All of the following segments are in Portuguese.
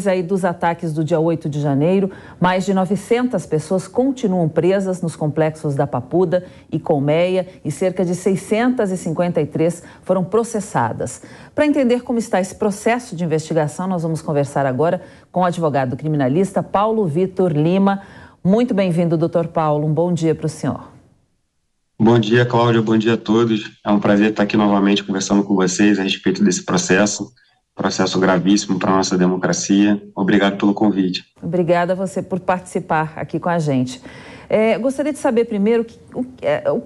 Aí dos ataques do dia 8 de janeiro, mais de 900 pessoas continuam presas nos complexos da Papuda e Colmeia e cerca de 653 foram processadas. Para entender como está esse processo de investigação, nós vamos conversar agora com o advogado criminalista Paulo Vitor Lima. Muito bem-vindo, doutor Paulo. Um bom dia para o senhor. Bom dia, Cláudia. Bom dia a todos. É um prazer estar aqui novamente conversando com vocês a respeito desse processo gravíssimo para a nossa democracia. Obrigado pelo convite. Obrigada a você por participar aqui com a gente. Gostaria de saber primeiro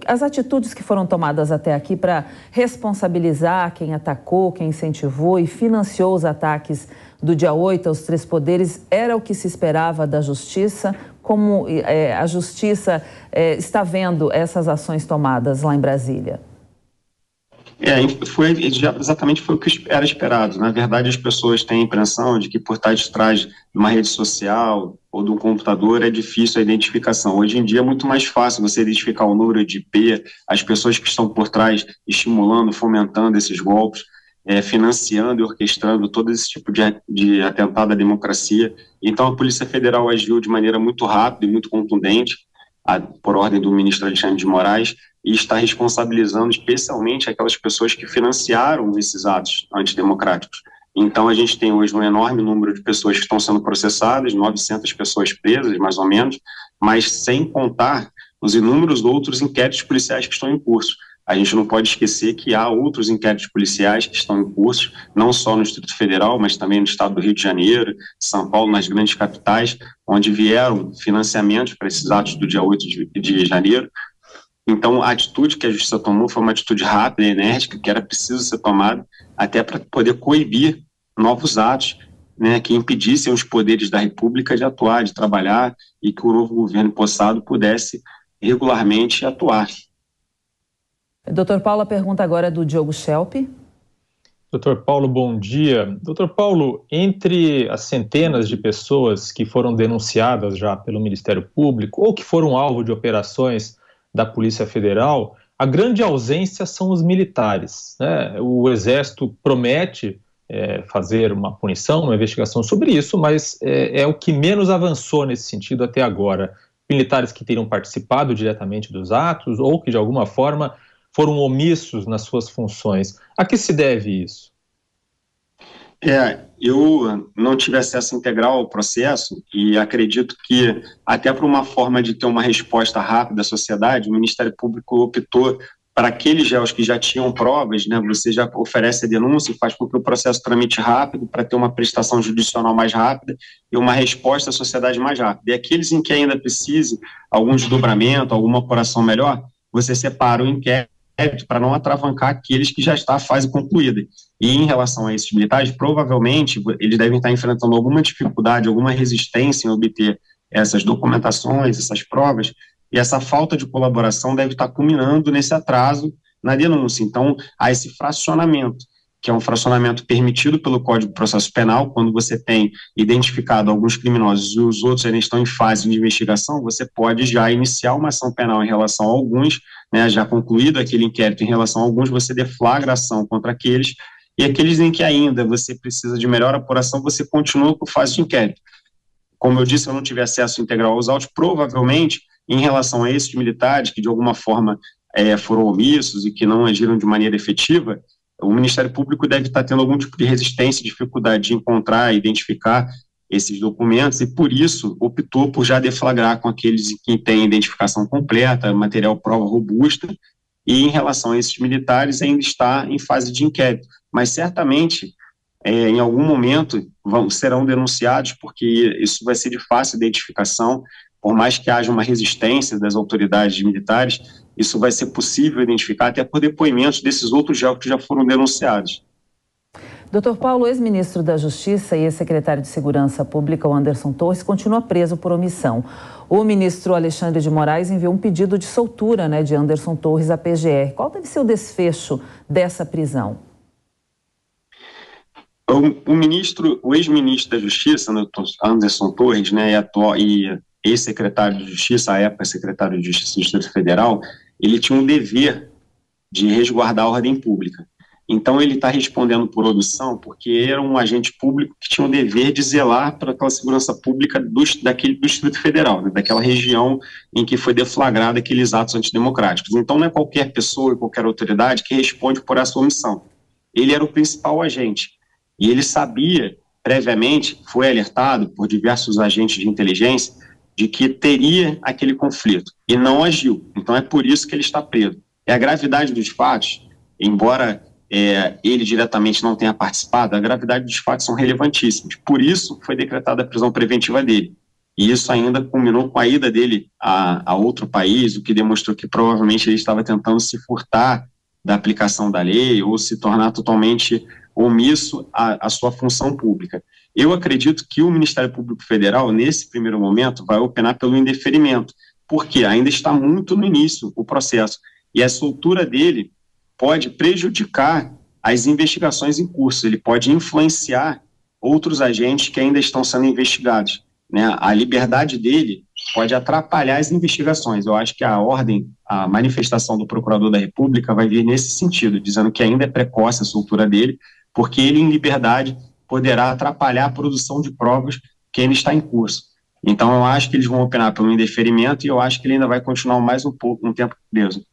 as atitudes que foram tomadas até aqui para responsabilizar quem atacou, quem incentivou e financiou os ataques do dia 8 aos três poderes. Era o que se esperava da Justiça? Como a Justiça está vendo essas ações tomadas lá em Brasília? Exatamente foi o que era esperado. Na verdade, as pessoas têm a impressão de que por trás de uma rede social ou de um computador é difícil a identificação. Hoje em dia é muito mais fácil você identificar o número de IP, as pessoas que estão por trás estimulando, fomentando esses golpes, financiando e orquestrando todo esse tipo de atentado à democracia. Então a Polícia Federal agiu de maneira muito rápida e muito contundente, por ordem do ministro Alexandre de Moraes, e está responsabilizando especialmente aquelas pessoas que financiaram esses atos antidemocráticos. Então, a gente tem hoje um enorme número de pessoas que estão sendo processadas, 900 pessoas presas, mais ou menos, mas sem contar os inúmeros outros inquéritos policiais que estão em curso. A gente não pode esquecer que há outros inquéritos policiais que estão em curso, não só no Distrito Federal, mas também no estado do Rio de Janeiro, São Paulo, nas grandes capitais, onde vieram financiamentos para esses atos do dia 8 de janeiro. Então, a atitude que a Justiça tomou foi uma atitude rápida e enérgica, que era preciso ser tomada, até para poder coibir novos atos, né, que impedissem os poderes da República de atuar, de trabalhar, e que o novo governo empossado pudesse regularmente atuar. Doutor Paulo, a pergunta agora é do Diogo Schelp. Doutor Paulo, bom dia. Doutor Paulo, entre as centenas de pessoas que foram denunciadas já pelo Ministério Público ou que foram alvo de operações da Polícia Federal, a grande ausência são os militares, né? O Exército promete fazer uma punição, uma investigação sobre isso, mas é o que menos avançou nesse sentido até agora. Militares que teriam participado diretamente dos atos ou que de alguma forma foram omissos nas suas funções. A que se deve isso? Eu não tive acesso integral ao processo e acredito que, até por uma forma de ter uma resposta rápida à sociedade, o Ministério Público optou para aqueles réus que já tinham provas, né, você já oferece a denúncia e faz com que o processo tramite rápido para ter uma prestação judicial mais rápida e uma resposta à sociedade mais rápida. E aqueles em que ainda precise algum desdobramento, alguma apuração melhor, você separa o inquérito para não atravancar aqueles que já está a fase concluída. E em relação a esses militares, provavelmente eles devem estar enfrentando alguma dificuldade, alguma resistência em obter essas documentações, essas provas, e essa falta de colaboração deve estar culminando nesse atraso na denúncia. Então, há esse fracionamento, que é um fracionamento permitido pelo Código de Processo Penal. Quando você tem identificado alguns criminosos e os outros ainda estão em fase de investigação, você pode já iniciar uma ação penal em relação a alguns, né, já concluído aquele inquérito em relação a alguns, você deflagra ação contra aqueles, e aqueles em que ainda você precisa de melhor apuração, você continua com fase de inquérito. Como eu disse, eu não tive acesso integral aos autos, provavelmente, em relação a esses militares que de alguma forma foram omissos e que não agiram de maneira efetiva, o Ministério Público deve estar tendo algum tipo de resistência, dificuldade de encontrar, identificar esses documentos e, por isso, optou por já deflagrar com aqueles que têm identificação completa, material prova robusta, e em relação a esses militares ainda está em fase de inquérito. Mas certamente, em algum momento, serão denunciados, porque isso vai ser de fácil identificação, por mais que haja uma resistência das autoridades militares, isso vai ser possível identificar até por depoimentos desses outros réus que já foram denunciados. Doutor Paulo, ex-ministro da Justiça e ex-secretário de Segurança Pública, o Anderson Torres, continua preso por omissão. O ministro Alexandre de Moraes enviou um pedido de soltura, de Anderson Torres à PGR. Qual deve ser o desfecho dessa prisão? O ex-ministro da Justiça, Anderson Torres, e ex-secretário de Justiça, à época secretário de Justiça do Distrito Federal, ele tinha um dever de resguardar a ordem pública. Então, ele está respondendo por omissão porque era um agente público que tinha o dever de zelar para aquela segurança pública do Distrito Federal, né, daquela região em que foi deflagrado aqueles atos antidemocráticos. Então, não é qualquer pessoa e qualquer autoridade que responde por essa omissão. Ele era o principal agente e ele sabia, previamente, foi alertado por diversos agentes de inteligência de que teria aquele conflito e não agiu. Então, é por isso que ele está preso. É a gravidade dos fatos, embora ele diretamente não tenha participado, a gravidade dos fatos são relevantíssimos. Por isso foi decretada a prisão preventiva dele. E isso ainda culminou com a ida dele a outro país, o que demonstrou que provavelmente ele estava tentando se furtar da aplicação da lei ou se tornar totalmente omisso à sua função pública. Eu acredito que o Ministério Público Federal, nesse primeiro momento, vai opinar pelo indeferimento, porque ainda está muito no início o processo. E a soltura dele pode prejudicar as investigações em curso, ele pode influenciar outros agentes que ainda estão sendo investigados, né? A liberdade dele pode atrapalhar as investigações. Eu acho que a manifestação do Procurador da República vai vir nesse sentido, dizendo que ainda é precoce a soltura dele, porque ele, em liberdade, poderá atrapalhar a produção de provas que ainda está em curso. Então, eu acho que eles vão opinar pelo indeferimento e eu acho que ele ainda vai continuar mais um tempo preso.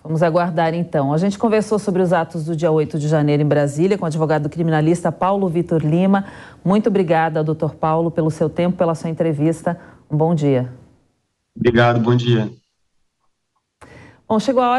Vamos aguardar, então. A gente conversou sobre os atos do dia 8 de janeiro em Brasília com o advogado criminalista Paulo Vitor Lima. Muito obrigada, doutor Paulo, pelo seu tempo, pela sua entrevista. Um bom dia. Obrigado, bom dia. Bom, chegou a hora